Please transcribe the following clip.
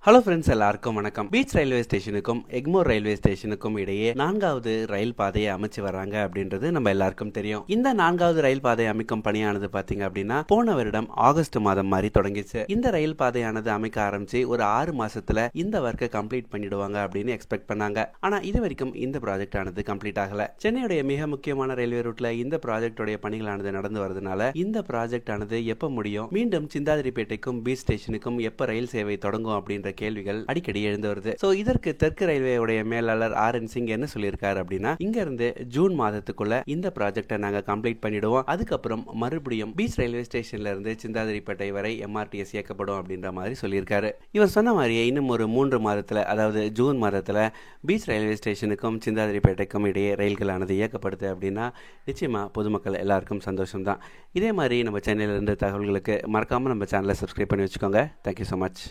Hello friends, எல்லாருக்கும் வணக்கம். Beach railway ஸ்டேஷனுக்கும் Egmore railway ஸ்டேஷனுக்கும் இடையே 4வது ரயில் பாதையை அமைச்சு வராங்க அப்படின்றது நம்ம எல்லாருக்கும் தெரியும். இந்த 4வது ரயில் பாதை அமைக்கும் பணியானது பாத்தீங்க அப்படின்னா போன வருடம் ஆகஸ்ட் மாதம் மாதிரி தொடங்கிச்சு. இந்த ரயில் பாதையானது அமைக்க ஆரம்பிச்சு ஒரு 6 மாசத்துல இந்த ஒர்க்கை கம்ப்ளீட் பண்ணிடுவாங்க அப்படின்னு எக்ஸ்பெக்ட் பண்ணாங்க. ஆனா இது வரைக்கும் இந்த ப்ராஜெக்ட் ஆனது கம்ப்ளீட் ஆகல. சென்னையுடைய மிக முக்கியமான ரயில்வே ரூட்ல இந்த ப்ராஜெக்டோட பணிகளானது நடந்து வரதுனால இந்த ப்ராஜெக்ட் ஆனது எப்ப முடியும், மீண்டும் சிந்தாதிரிப்பேட்டைக்கும் பீச் ஸ்டேஷனுக்கும் எப்ப ரயில் சேவை தொடங்கும் அப்படின்ற கேள்விகள் அடிக்கடி எழுந்து வருது. சோ இதற்கு தெற்கு ரயில்வேவுடைய மேலாளர் RN சிங் என்ன சொல்லியிருக்காரு அப்படின்னா, இங்க இருந்து ஜூன் மாதத்துக்குள்ள இந்த ப்ராஜெக்டை நாங்க கம்ப்ளீட் பண்ணிடுவோம். அதுக்கப்புறம் மறுபடியும் பீச் ரயில்வே ஸ்டேஷன்ல இருந்து சிந்தாதிரிப்பேட்டை வரை MRTS இயக்கப்படும் அப்படின்ற மாதிரி சொல்லியிருக்காரு. இவர் சொன்ன மாதிரியே இன்னும் ஒரு 3 மாதத்துல, அதாவது ஜூன் மாதத்துல பீச் ரயில்வே ஸ்டேஷனுக்கும் சிந்தாதிரிப்பேட்டைக்கும் இடையே ரயில்களானது இயக்கப்படுது அப்படின்னா நிச்சயமா பொதுமக்கள் எல்லாருக்கும் சந்தோஷம் தான். இதே மாதிரி நம்ம சென்னையில இருந்து தகவல்களுக்கு மறக்காம நம்ம சேனலை சப்ஸ்கிரைப் பண்ணி வச்சுக்கோங்க. Thank you so much.